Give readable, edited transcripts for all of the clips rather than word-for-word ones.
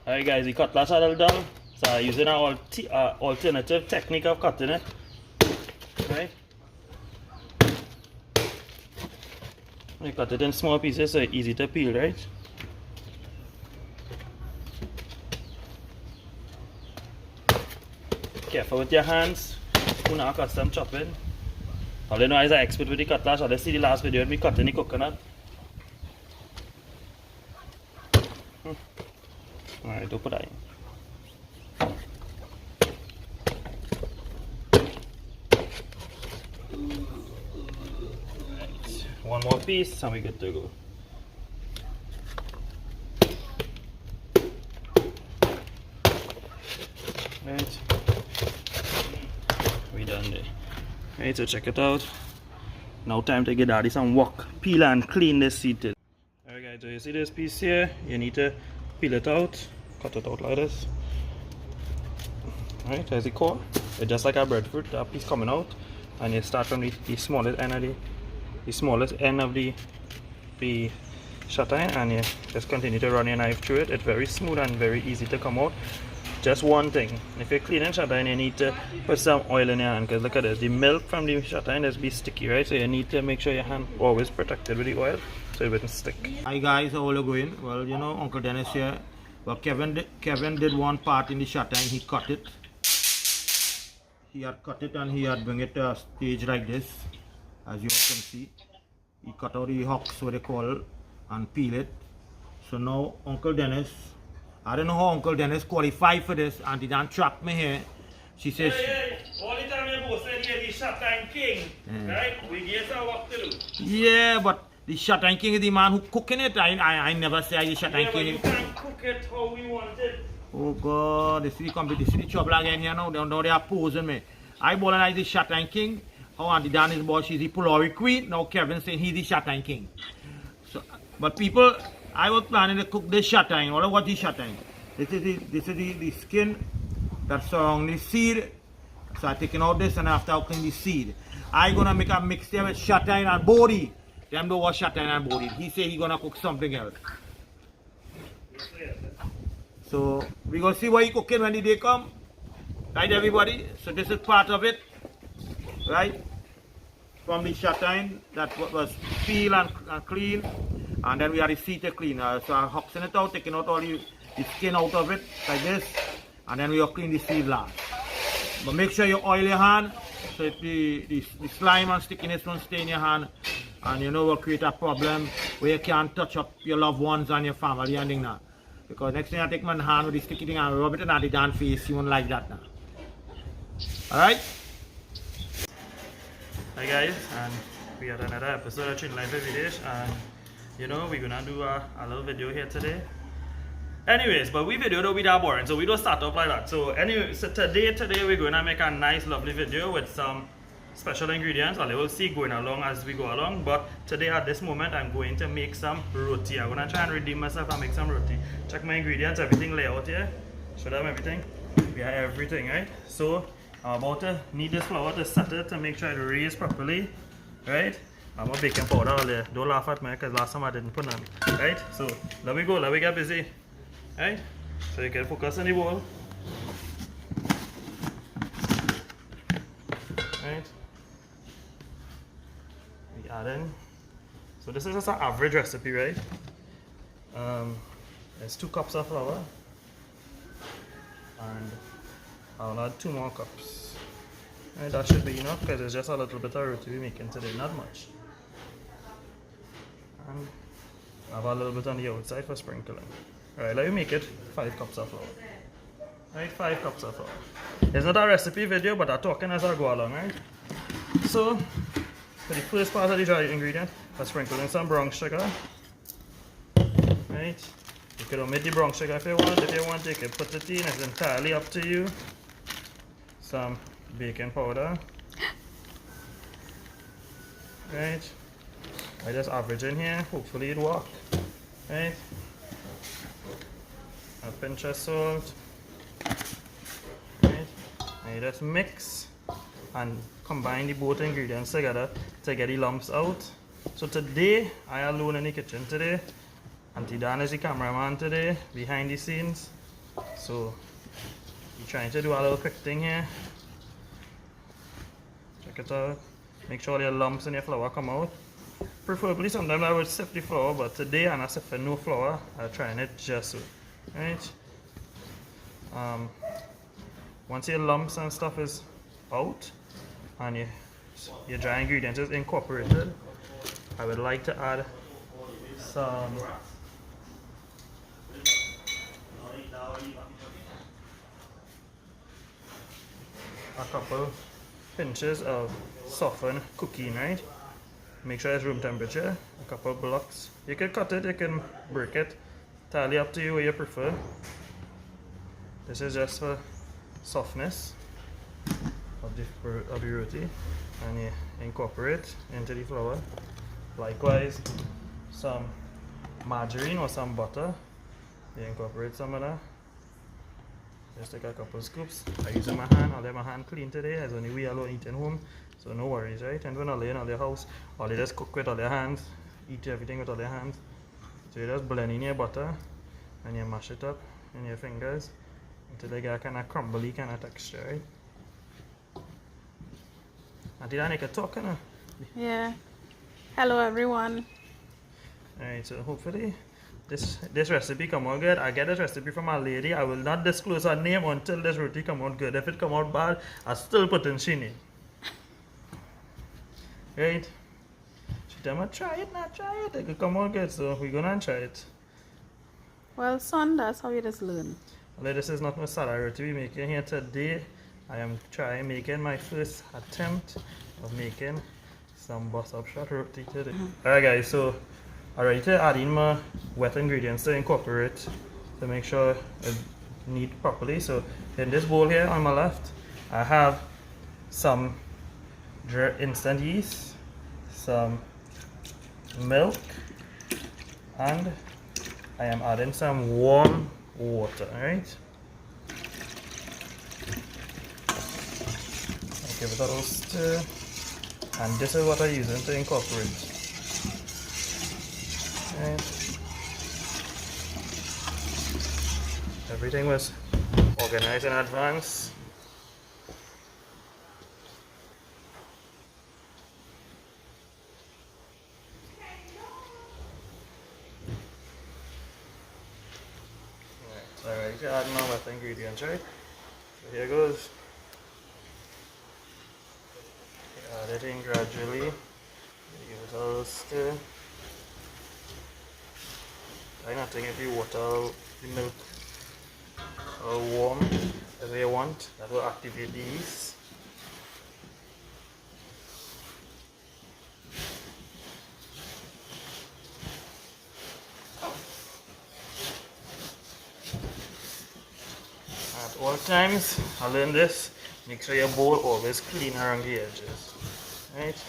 Alright guys, the cutlass are a little dull, so I'm using an alternative technique of cutting it. Right? You cut it in small pieces so it's easy to peel, right? Careful with your hands, spoon or custom chopping. All you know is I'm an expert with the cutlass. All you see the last video of me cutting the coconut. Alright, don't put that in. Right. One more piece and we're good to go. Right. We done there. Right, so check it out. Now time to get daddy some work. Peel and clean this seed. Alright guys, so you see this piece here? You need to peel it out. Cut it out like this. Alright, there's the core. It's just like a breadfruit, that piece coming out. And you start from the smallest end of the chatigne, and you just continue to run your knife through it. It's very smooth and very easy to come out. Just one thing, if you're cleaning chatigne, you need to put some oil in your hand, because look at this, the milk from the chatigne is be sticky, right? So you need to make sure your hand always protected with the oil so it wouldn't stick. Hi guys, how are you going? Well, you know, Uncle Dennis here. Well, Kevin did one part in the chatigne. He cut it. He had cut it and he had bring it to a stage like this, as you all can see. He cut out the hocks, what they call, and peel it. So now Uncle Dennis, I don't know how Uncle Dennis qualified for this, and he done track me here. She says, Hey, all the time you both said you're the chatigne king, right? We get our work to do. yeah, but the chatigne king is the man who cooking it. I never say I the chatigne king. You can't cook it how we want it. Oh God, this is the trouble again here now. Now they are posing me. I ball and the chatigne king. Oh, Auntie Dan is boy, she's the Pulori queen. Now Kevin saying he's the chatigne king. So, but people, I was planning to cook this chatigne. What is chatigne? This is the skin that's surrounding the seed. So I'm taking out this and after I clean the seed. I'm gonna make a mixture with chatigne and body. Them know what chatigne and body. He said he's gonna cook something else. So we're gonna see what he cooking when the day come. Right everybody? So this is part of it. Right? From the chatigne that was peeled and clean. And then we have the seed to clean. So I'm huxing it out, taking out all the skin out of it like this. And then we will clean the seed last. But make sure you oil your hand so the slime and stickiness won't stay in your hand. And you know will create a problem where you can't touch up your loved ones and your family and thing now. Because next thing I take my hand with the sticky thing and rub it in the damn face, you won't like that now. Alright? Hi guys, and we had another episode of Chin Life Every Day, and you know we're gonna do a little video here today. Anyways, but we video don't be that boring, so we don't start off like that. So anyway, so today we're gonna make a nice lovely video with some special ingredients. Well, you will see going along as we go along, but today at this moment I'm going to make some roti. I'm gonna try and redeem myself and make some roti. Check my ingredients, everything lay out here. Show them everything. We have everything, right? So I'm about to need this flour to set it to make sure it raise properly, right? I'm a baking powder all there. Don't laugh at me because last time I didn't put none, right? So let me go, let me get busy, right? So you can focus on the bowl, right? We add in. So this is just an average recipe, right? There's 2 cups of flour, and I'll add 2 more cups. And that should be enough because it's just a little bit of roti we're making today, not much. And I have a little bit on the outside for sprinkling. Alright, let me make it 5 cups of flour. Right, 5 cups of flour. It's not a recipe video, but I'm talking as I go along, right? So, for the first part of the dry ingredient, I'm sprinkling some brown sugar. Right? You could omit the brown sugar if you want. If you want, you can put it in. It's entirely up to you. Some baking powder. Right? I just average in here. Hopefully it works. Right? A pinch of salt. Right? And you just mix and combine the both ingredients together to get the lumps out. So today, I alone in the kitchen today. Auntie Dan is the cameraman today, behind the scenes. So you're trying to do a little quick thing here. Check it out. Make sure all your lumps in your flour come out. Preferably sometimes I would sift the flour, but today I'm not sifting no flour. I'm trying it just so. Right? Once your lumps and stuff is out and your dry ingredients is incorporated, I would like to add some a couple pinches of softened cooking, right? Make sure it's room temperature. A couple blocks. You can cut it, you can break it. Entirely up to you what you prefer. This is just for softness of the roti, and you incorporate into the flour. Likewise, some margarine or some butter. You incorporate some of that. Just take a couple scoops. I use my hand. I'll let my hand clean today. It's only we alone eating home, so no worries, right? And when I lay in all their house, or they just cook with all their hands, eat everything with all their hands. So you just blend in your butter and you mash it up in your fingers until they get a kind of crumbly kind of texture, right? Auntie Dani, can talk, you. Yeah. Hello everyone. Alright, so hopefully this recipe come out good. I get this recipe from a lady. I will not disclose her name until this roti come out good. If it come out bad, I still put in she name. Right? She tell me try it, not try it. It could come out good, so we're gonna try it. Well, son, that's how you just learn. Well, this is not masala roti we're making here today. I am making my first attempt of making some bus up shot roti today. Alright guys, so I ready to add in my wet ingredients to incorporate to make sure it knead properly. So in this bowl here on my left, I have some instant yeast, some milk, and I am adding some warm water, alright? Give it a little stir, and this is what I'm using to incorporate. Right. Everything was organized in advance. Alright, so add my wet ingredients, right? So here goes. Add it in gradually. Give it a little stir. Try not to get the water, the milk warm as you want. That will activate the yeast. At all times, I learned this. Make sure your bowl always clean around the edges. Right?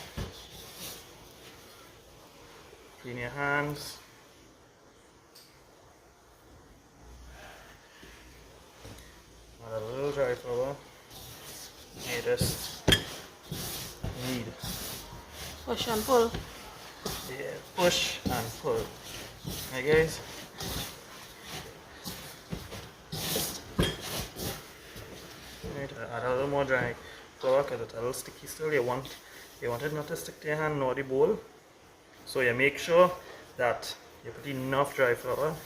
Clean your hands. Add a little dry flour. You just need. Push and pull. Yeah, push and pull. Hey guys. Right, add a little more dry flour because it's a little sticky still. You want it not to stick to your hand nor the bowl. So you make sure that you put enough dry flour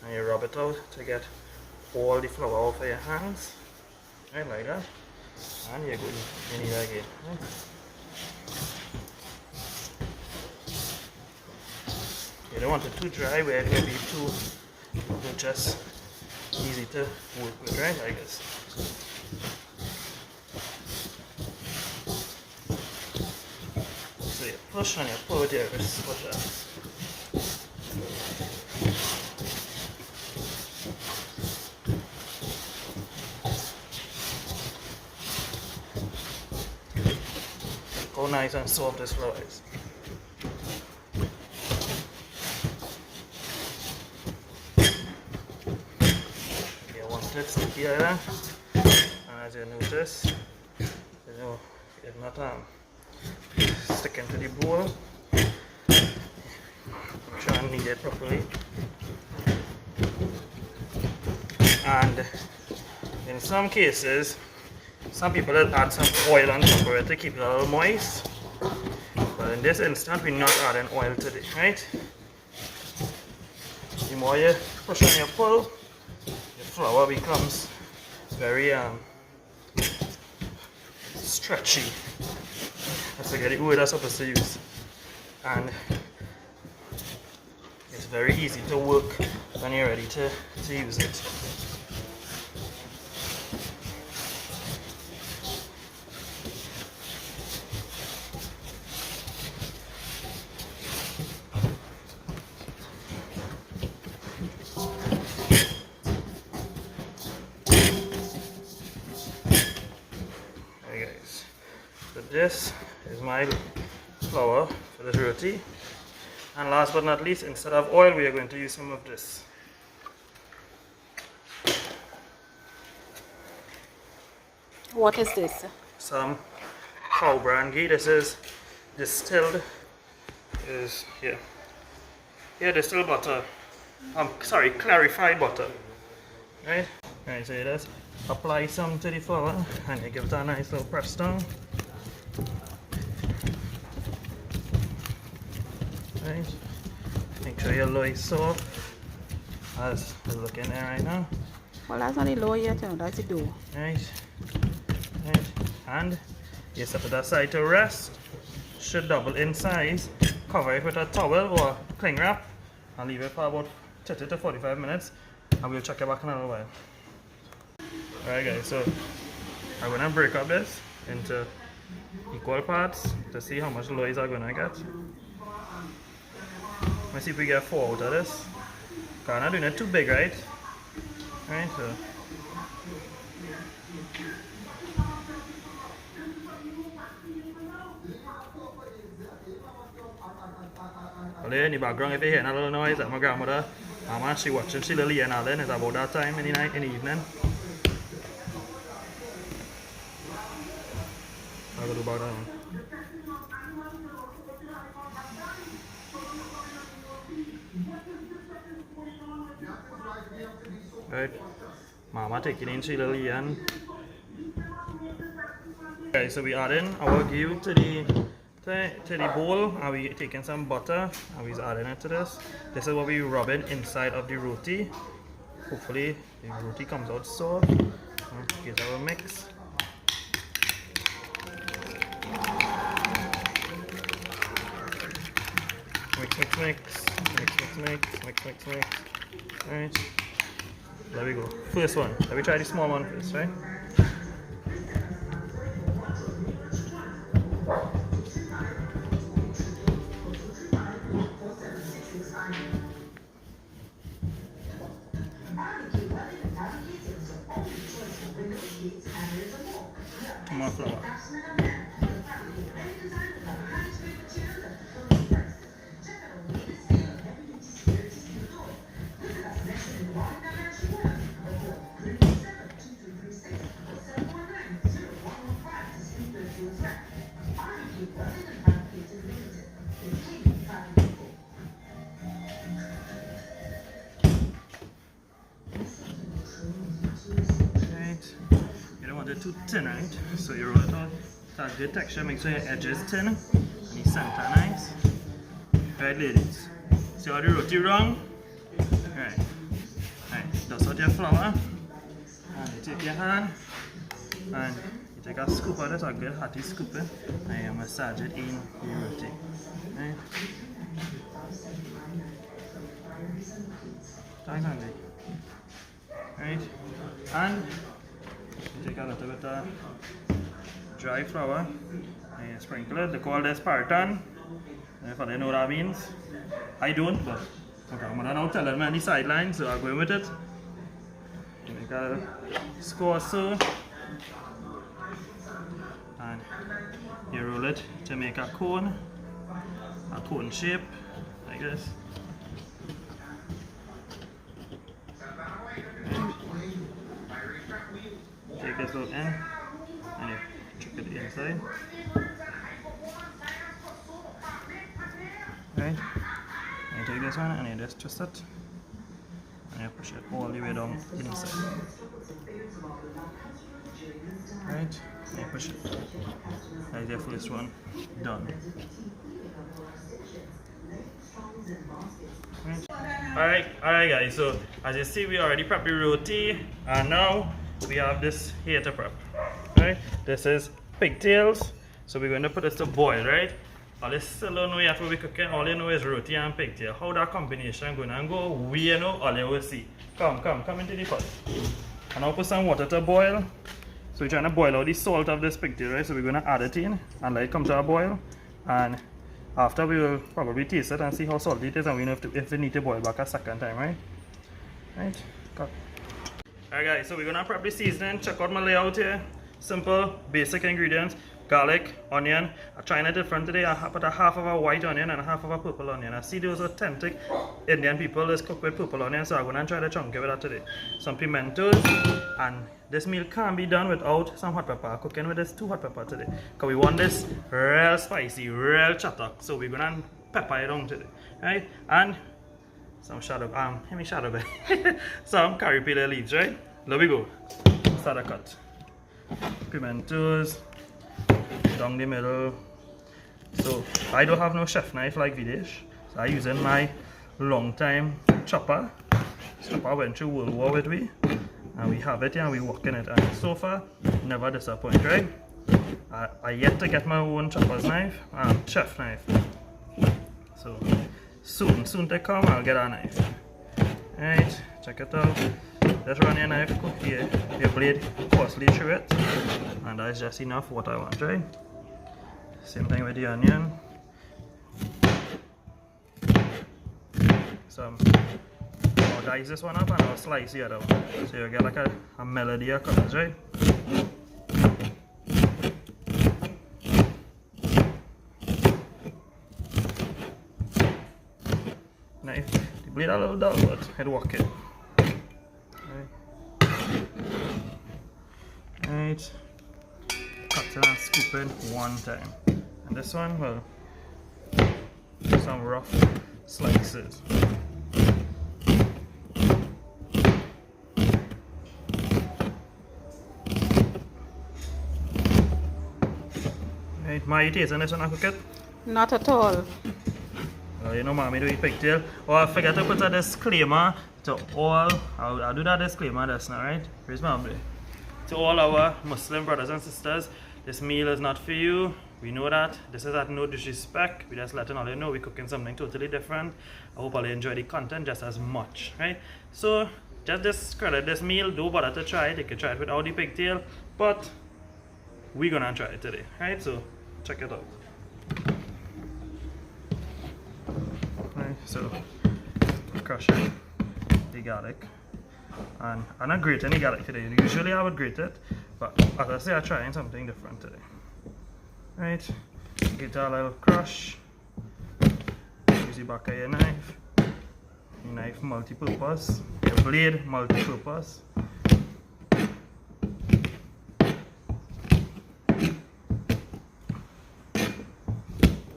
and you rub it out to get all the flour off of your hands. Right, like that. And you're good. You need that again. Right. You don't want it too dry where it will be too just easy to work with, right? Like this. So you push and you pull with your wrist. Push that. How nice and soft this flour is. You want it sticky like that, and as you notice, you know, it's not sticking to the bowl. I'm trying to knead it properly, and In some cases, some people will add some oil on top of it to keep it a little moist. But in this instance, we're not adding oil today, right? The more you push and you pull, your flour becomes very stretchy. That's the word I'm supposed to use. And it's very easy to work when you're ready to use it. Hey guys, so this is my flour for the roti. And last but not least, instead of oil, we are going to use some of this. What is this? Some cow brand ghee. This is distilled. Distilled butter. Clarified butter. Right? Right, so you just apply some to the flour and you give it a nice little press down. Right. Make sure your low is soft, as it's looking there right now. Well, that's not the low yet, you know, that's the dough. Right. And you set it aside to rest. Should double in size. Cover it with a towel or cling wrap and leave it for about 30 to 45 minutes. And we'll check it back in a little while. Alright guys, so I'm gonna break up this into equal parts to see how much loaves I'm gonna get. Let's see if we get 4 out of this. I'm not doing it too big, right? Right, so. Well, there in the background, if you hear a little noise, that's my grandmother. Mama, she watching Lily and Alan. It's about that time in the night, in the evening. I'll go do about that one. Right, Mama taking in Sheila Lee and okay, so we add in our ghee to the bowl and we taking some butter and we adding it to this. This is what we rubbing inside of the roti. Hopefully the roti comes out soft. Here's our mix. Mix. Alright. There we go. First one. Let me try the small one first, right? More flour. Too thin, right? So you roll it out, that's good texture, make sure your edges thin and the center nice. Right ladies, see how the roti wrong? Right, dust out your flour and you take your hand and you take a scoop of it, a good hearty scoop and you massage it in the roti. Right? Thanks Andy. Right? And you take a little bit of dry flour and you sprinkle it. They call this partan. If I don't know what that means, I don't, but okay, I'm now telling me on the sideline, so I'm going with it. You make a score so, and you roll it to make a cone shape, like this. Take this little end and you check it inside. Right? And you take this one and you just twist it. And you push it all the way down inside. Right? And you push it. That's the first one done. Alright guys, so as you see we already prepped the roti and now we have this here to prep. Right? This is pigtails. So we're going to put this to boil, right? All this still don't know yet what we're cooking, all you know is roti and pigtail. How that combination going to go, we know, all you will see. Come into the pot. And I'll put some water to boil. So we're trying to boil out the salt of this pigtail, right? So we're going to add it in and let it come to a boil. And after we will probably taste it and see how salty it is and we know if we need to boil back a second time, right? Right? Cut. Alright guys, so we're going to prep the seasoning. Check out my layout here. Simple, basic ingredients. Garlic, onion. I'm trying it different today. I put a half of a white onion and a half of a purple onion. I see those authentic Indian people is cooked with purple onion, so I'm going to try the chunky with that today. Some pimentos, and this meal can't be done without some hot pepper. I'm cooking with this 2 hot pepper today, because we want this real spicy, real chatak. So we're going to pepper it on today, right? And some shadow, some curry peel leaves, right? There we go. Start a cut. Pimentos down the middle. So I don't have no chef knife like Videsh, so I'm using my long time chopper. This chopper went through World War with me, and we have it here and we work in it, and so far never disappoint, right? I yet to get my own chopper's knife and chef knife, so soon to come I'll get a knife. Right, check it out. Just run your knife here, your blade closely through it, and that's just enough what I want, right? Same thing with the onion. Some I'll dice this one up and I'll slice the other one, so you get like a melody of colors, right? Knife, the blade a little dull, but it work it. Right, cut it and scoop it one time, and this one, well, some rough slices. Right, my taste on this one, I cook it? Not at all. You know, mommy do eat pigtail. Oh, I forgot to put a disclaimer to all. I'll do that disclaimer just now, right? Where's mommy? To all our Muslim brothers and sisters, this meal is not for you. We know that. This is at no disrespect. We just letting all you know we're cooking something totally different. I hope all you enjoy the content just as much, right? So just discredit this meal. Don't bother to try it. You can try it without the pigtail, but we're gonna try it today, right? So check it out. Right, so crushing the garlic. And I'm not grating the garlic today. Usually I would grate it, but as I say, I'm trying something different today. Right, get a little crush. Use the back of your knife. Your knife multi-purpose. Your blade multi-purpose.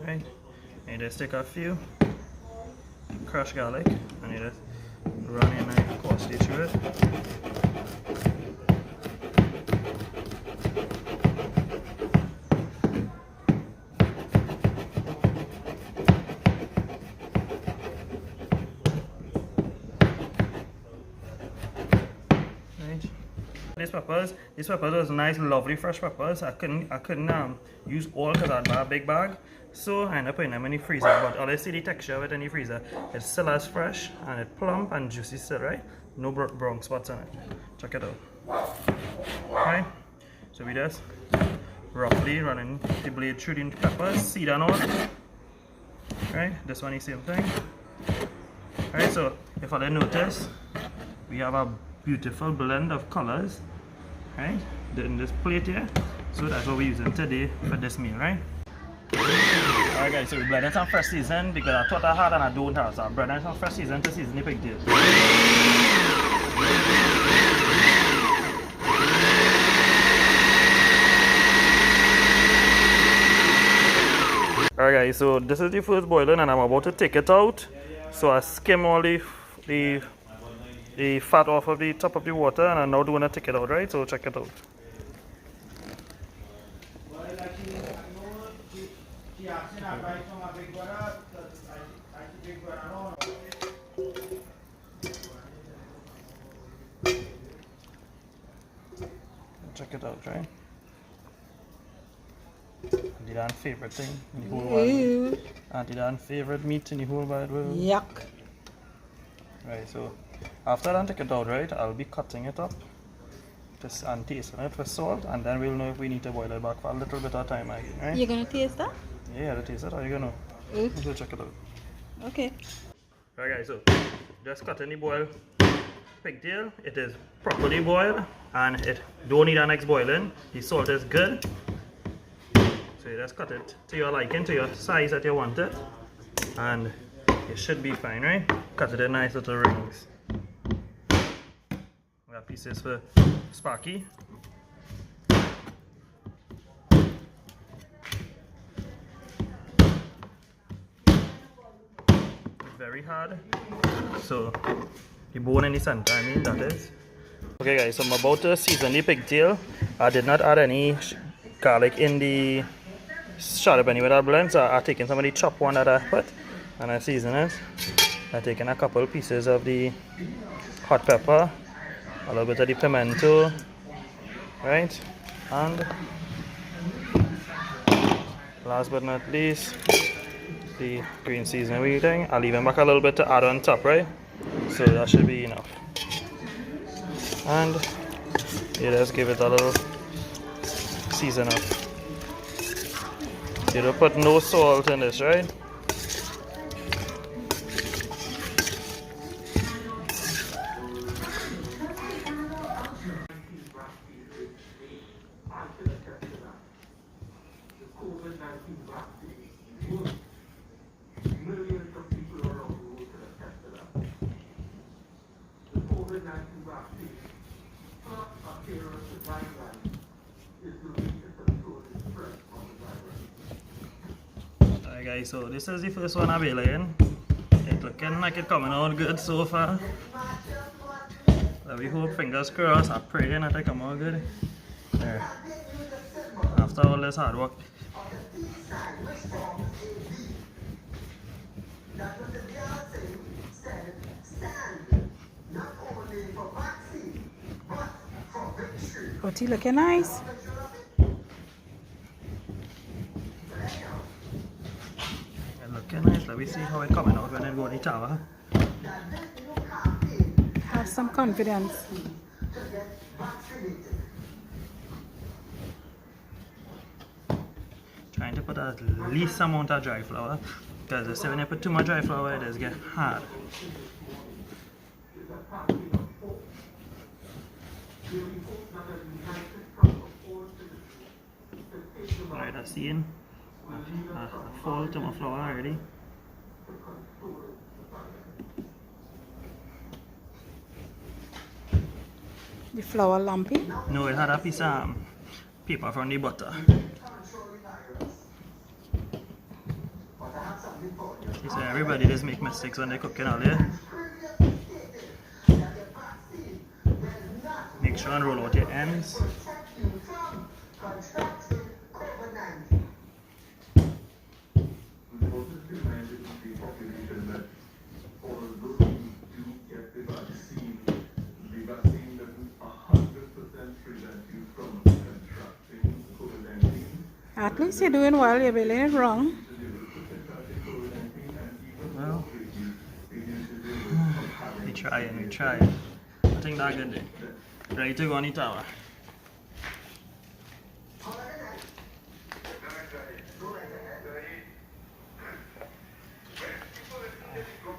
Right, and you just take a few crushed garlic and you just run your knife closely through it. Right. These peppers was nice, lovely fresh peppers. I couldn't use all because I had a big bag. So I ended up putting them in the freezer, but all I see the texture of it in the freezer, it's still as fresh and it's plump and juicy still, right? No brown spots on it. Check it out. Right? So we just roughly running the blade through the peppers, seed and all. Right? This one is the same thing. Right? So if I didn't notice, we have a beautiful blend of colors, right? In this plate here. So that's what we're using today for this meal, right? Alright guys, so we're blending some fresh season because I thought I had and I don't have, so I'm blending some fresh season to season the pigtails. Alright guys, so this is the first boiling and I'm about to take it out. So I skim all the the fat off of the top of the water, and I'm now doing to take it out, right? So check it out. Well, like she asking advice from a big brother, I big brother no. Check it out, right? Auntie Dan's favorite thing in the whole world. Auntie Dan's favorite meat in the whole wide world. Yuck. Right, so after I take it out, right, I'll be cutting it up just and tasting it for salt, and then we'll know if we need to boil it back for a little bit of time again, right? You're gonna taste that? Yeah, to taste it. How you gonna know? Let's go check it out. Okay. Right, guys, so just cutting the boiled pigtail. It is properly boiled and it don't need an next boiling. The salt is good. So you just cut it to your liking, to your size that you want it, and it should be fine, right? Cut it in nice little rings. We got pieces for Sparky. Very hard, so the bone in the center, I mean, that is. Okay guys, so I'm about to season the pigtail. I did not add any garlic in the chardonnay with that blend, so I've taken some of the chopped one that I put and I season it. I've taken a couple pieces of the hot pepper, a little bit of the pimento, right, and last but not least, the green seasoning everything. I'll leave them back a little bit to add on top, right? So that should be enough. And you just give it a little season up. You don't put no salt in this, right? Alright guys, so this is the first one I've been laying. It's looking like it's coming out good so far. So we hope, fingers crossed, I'm praying that it come out good. There. After all this hard work. Roti looking nice. It's looking nice. Let me see how it coming out when it go in the tower. Have some confidence. Trying to put at least amount of dry flour, because when you put too much dry flour it does get hard. Alright, I've seen a fall to my flour already. The flour lumpy. No, it had a piece of paper from the butter. So everybody just make mistakes when they're cooking out there. Make sure and roll out your ends. At least you're doing well, you're really wrong. Well, we try. I think that's good day. Ready to go on the tower.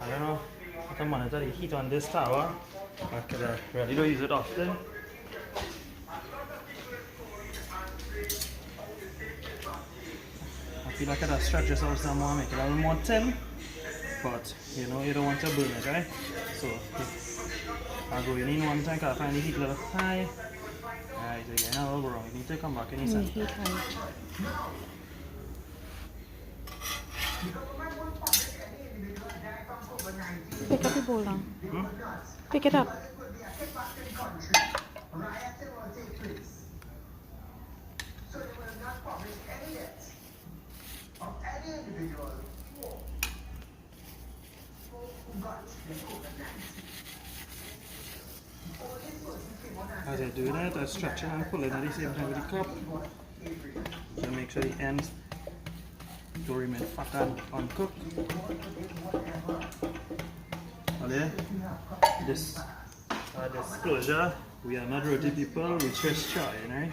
I don't know if I can monitor the heat on this tower, because I really don't use it often. I feel like I gotta stretch this out some more, make it a little more thin, but you know, you don't want to burn it, right? So I'll go in one tank, I'll find the heat a little high. Alright, so you're not a little wrong, you need to come back in the center. Pick up the bowl now. Hmm? Pick it up. As I do that, I stretch it and pull it at the same time with the cup. So make sure the ends don't remain fat and uncooked. And then, this disclosure, we are not roti people, we just trying, right?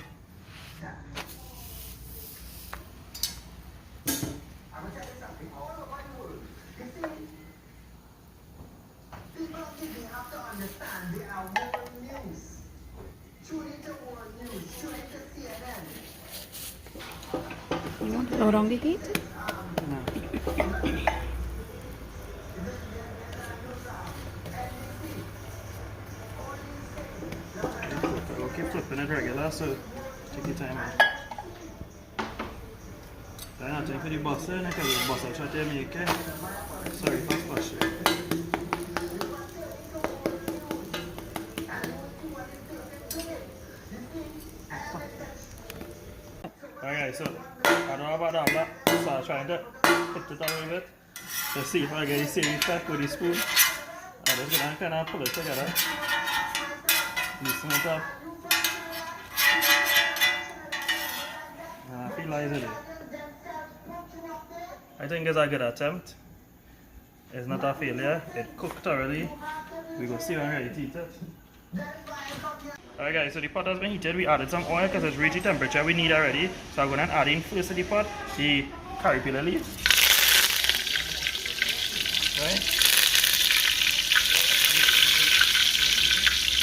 You want to go around the teeth? No. We'll keep flipping it regular, so take your time out. Then I'll take for the butter, and I can do the butter try to make it. Sorry for splashing. Alright, so I don't know about that, so I'm trying to put it a little bit to see if I get the same effect with the spoon. I'm just gonna kind of pull it together, loosen it up, and I feel like it. I think it's a good attempt. It's not a failure. It cooked thoroughly. We go see when we're ready to eat it. Alright guys, so the pot has been heated. We added some oil because it's reached the temperature we need already. So I'm going to add in first to the pot the curry pillar leaf. Right?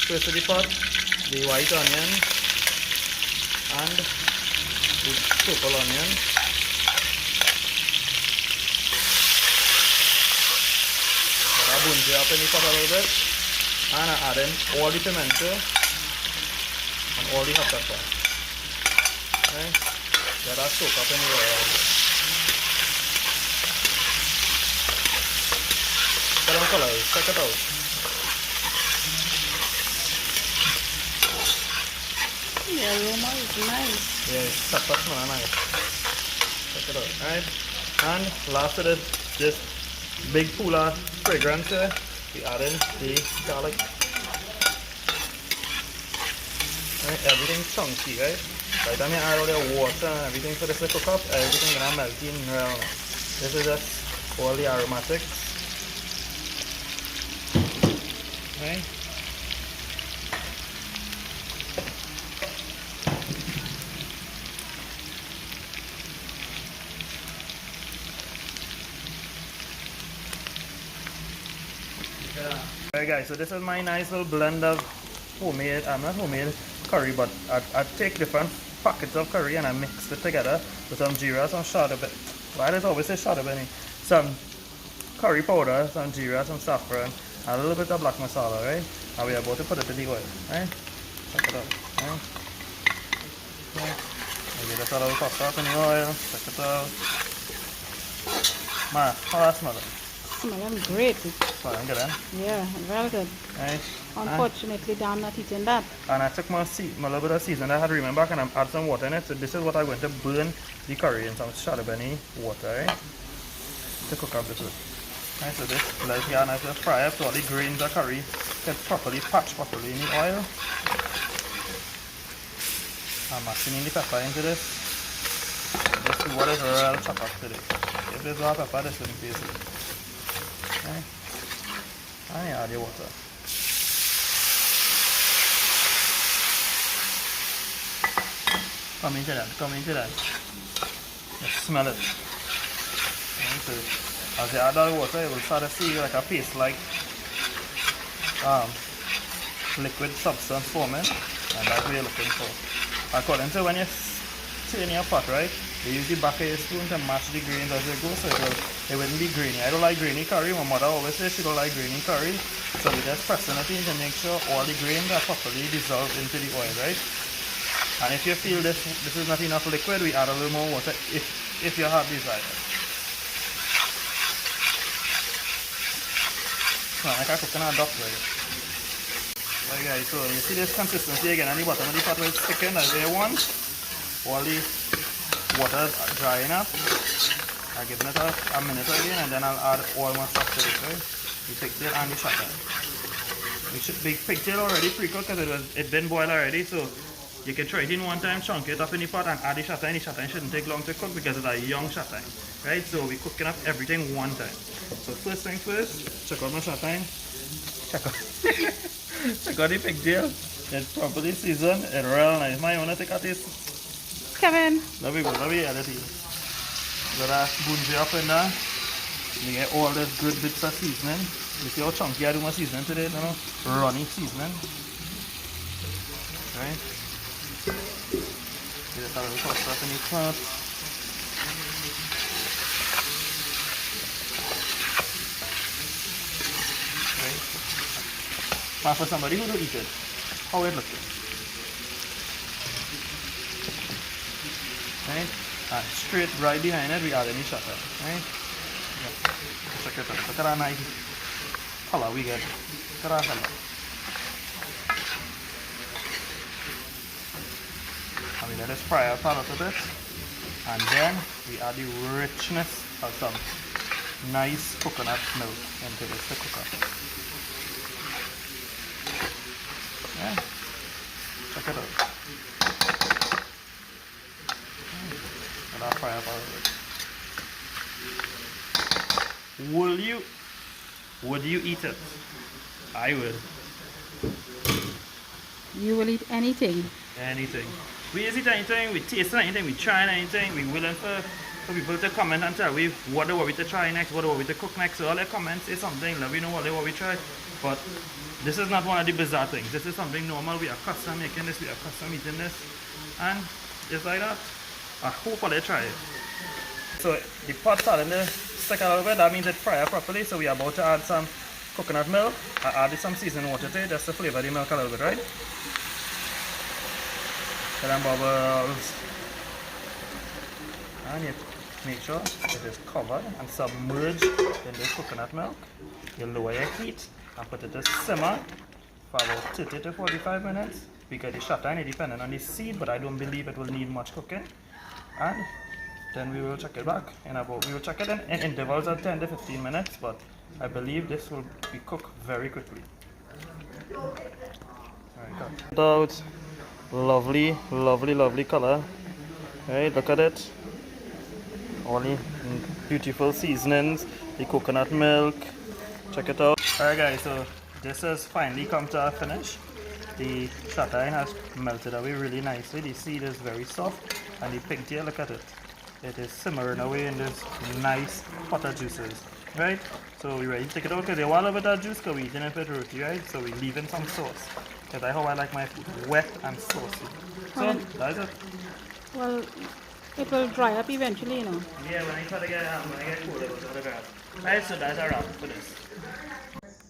First to the pot, the white onion and the purple onion. I bunch it up in the pot a little bit. And I add in all the pimento and all the hot pepper. Okay? Let that soak up in the oil. Get on color, check it out. The aroma is nice. Yeah, pepper smells nice. Check it out. Alright? And last of this big pool of fragrance here, we add in the garlic. Right, everything chunky, right? By the time you add all the water and everything for this to cook up, everything gonna melt in well. This is just all the aromatics. Right? Alright guys, so this is my nice little blend of homemade, not homemade curry, but I take different packets of curry and I mix it together with some jeera, some shadabani. Why does it always say shadabani? Some curry powder, some jeera, some saffron, and a little bit of black masala, right? And we are about to put it in the oil, right? Check it out, right? Maybe just a little pop up in the oil, check it out. Man, how that smell? Smelling great. Smelling good, eh? Yeah, very good. Right? Unfortunately, I'm not eating that. And I took my little bit of seasoning I had to remember and I add some water in it. So this is what I'm going to burn the curry in some shadabani water, right? To cook up the food. Right, so this let's get a nice little fry up so all the grains of curry get properly patched properly in the oil. I'm mashing in the pepper into this. This is what is real chop up today. If there's no pepper, this wouldn't taste it. Okay. And you add your water. Come into that. Just smell it. Okay, so as you add that water, you will start to see like a paste like liquid substance forming, and that's what you're looking for. According to when you turn your pot, right, you use the back of your spoon to mash the grains as you go, so it wouldn't be grainy. I don't like grainy curry. My mother always says she don't like grainy curry, so we just pressing it in to make sure all the grains are properly dissolved into the oil, right? And if you feel this is not enough liquid, we add a little more water if you have desire. smell like a coconut duck, right? Right guys, so you see this consistency again on the bottom of the pot where it's thickened as they want. All the water drying up. I'll give it a minute again and then I'll add all my stuff to it, right? The pigtail and the chatigne. The pigtail already pre-cooked because it's been boiled already, so you can try it in one time, chunk it up in the pot and add the chatigne. The chatigne shouldn't take long to cook because it's a young chatigne, right? So we're cooking up everything one time. So first thing first, check out my chatigne. Check out the pigtail. It's properly seasoned. It's real nice. My own take a taste. Kevin. Let me add it in. Gotta bunge up in there. You get all this good bits of seasoning. You see how chunky I do my seasoning today, you know? Runny seasoning. Right? Get a little tossed up in the pot. Right? Now for somebody who don't eat it, how it looks. Right? And straight right behind it, we add any chatigne. Right? Yeah. Check it out. Look at that nice color we get. Look at that color. And we let it fry up a little bit. And then we add the richness of some nice coconut milk into this to cook up. Yeah. Check it out. Let that fry up a little bit. Would you eat it? I would. You will eat anything. Anything. We eat anything, we taste anything, we try anything, we willing for people to comment and tell we what they want we to try next, what they want we to cook next. So all their comments say something, let me know what they want we try. But this is not one of the bizarre things. This is something normal. We are custom making this, we are custom eating this. And just like that, I hope they try it. So the pot starting to stick a little bit, that means it fry up properly. So we are about to add some coconut milk. I added some seasoned water to it just to flavor the milk a little bit, right? Get them bubbles. And you make sure it is covered and submerged in this coconut milk. You lower your heat and put it to simmer for about 30 to 45 minutes. We get the chatigne depending on the seed, but I don't believe it will need much cooking. And then we will check it back we will check it in intervals of 10 to 15 minutes, but I believe this will be cooked very quickly. Alright, out. Lovely, lovely, lovely color. Right, look at it. All the beautiful seasonings, the coconut milk. Check it out. Alright guys, so this has finally come to a finish. The chatigne has melted away really nicely. The seed is very soft and the pigtail, look at it. It is simmering away in this nice butter juices. Right? So we're ready to take it out because they want a bit of juice because we're eating it with roti, right? So we're leaving some sauce. Because that's how I like my food, wet and saucy. So that's it. Well, it will dry up eventually, you know. Yeah, when I get cold, it will dry up. Alright, so that's a wrap for this.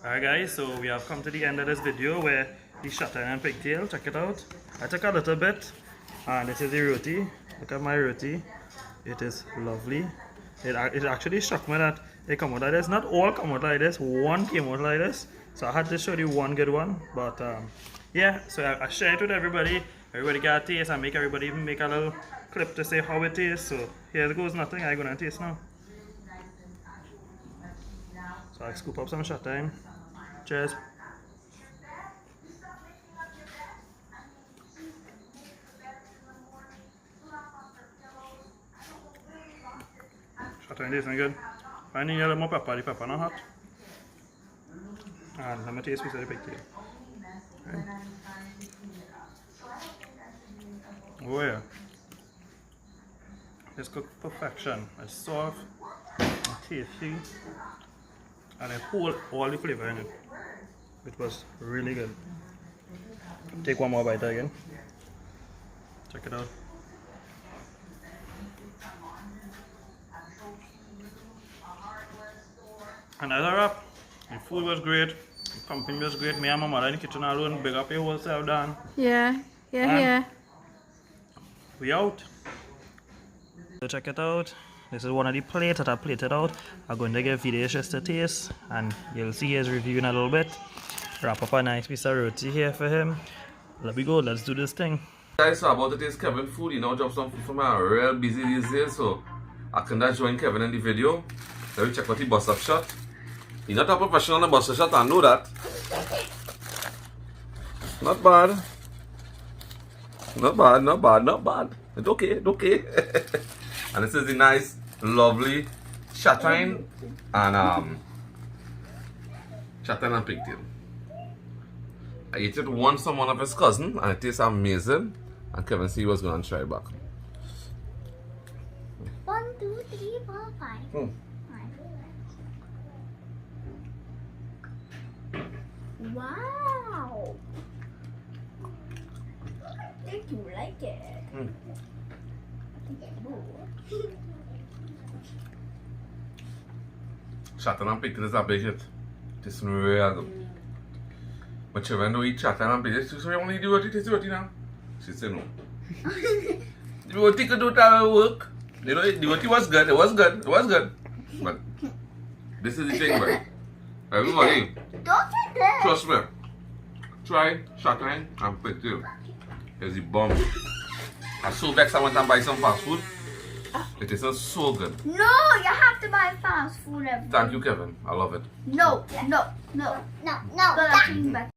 Alright guys, so we have come to the end of this video where the chatigne and pigtail, check it out. I took a little bit and this is the roti. Look at my roti. It is lovely. It actually shocked me that they come out like this. Not all come out like this, one came out like this. So I had to show you one good one. But yeah, so I shared it with everybody. Everybody got a taste. I make everybody even make a little clip to say how it tastes. So here goes nothing. I'm gonna taste now. So I scoop up some chatigne. Cheers. Chatigne tasting good. I need a little more pepper. The pepper not hot. And let me taste piece of the pigtail. Okay. Oh yeah. It's cooked perfection. It's soft and tasty. And it holds all the flavor in it. It was really good. Take one more bite again. Check it out. And that's a wrap. The food was great. The company was great. Me and my mother in the kitchen alone. Big up your whole self, Dan. Yeah, yeah. We out. So check it out. This is one of the plates that I plated out. I'm going to give Videsh just a taste, and you'll see his review in a little bit. Wrap up a nice piece of roti here for him. Let me go, let's do this thing. Guys, so about to taste Kevin food. You know, drop some food for me. I'm real busy these days, so I cannot join Kevin in the video. Let me check out the bust up shot. He's not a professional in the bust up shot, I know that. Not bad. Not bad, not bad, not bad. It's okay, it's okay. And this is the nice, lovely chatigne and chatigne and pigtail. I ate it once from one of his cousins and it tastes amazing. And Kevin said he was going to try it back. 1, 2, 3, 4, 5. Wow! I think you like it. Chatigne and pigtail is a big hit. It's real good. But she went to eat chatigne and pigtail. She said, "You want to eat the roti? Taste the roti now?" She said no. The roti could do that work. You know, the roti was good. It was good. It was good. But this is the thing, right? Everybody, Don't take this. trust me. Try chatigne and pigtail. It's the bomb. I so vexed I went and buy some fast food. It isn't so good. No, you have to buy fast food every Thank you, Kevin. I love it. No. But I think back.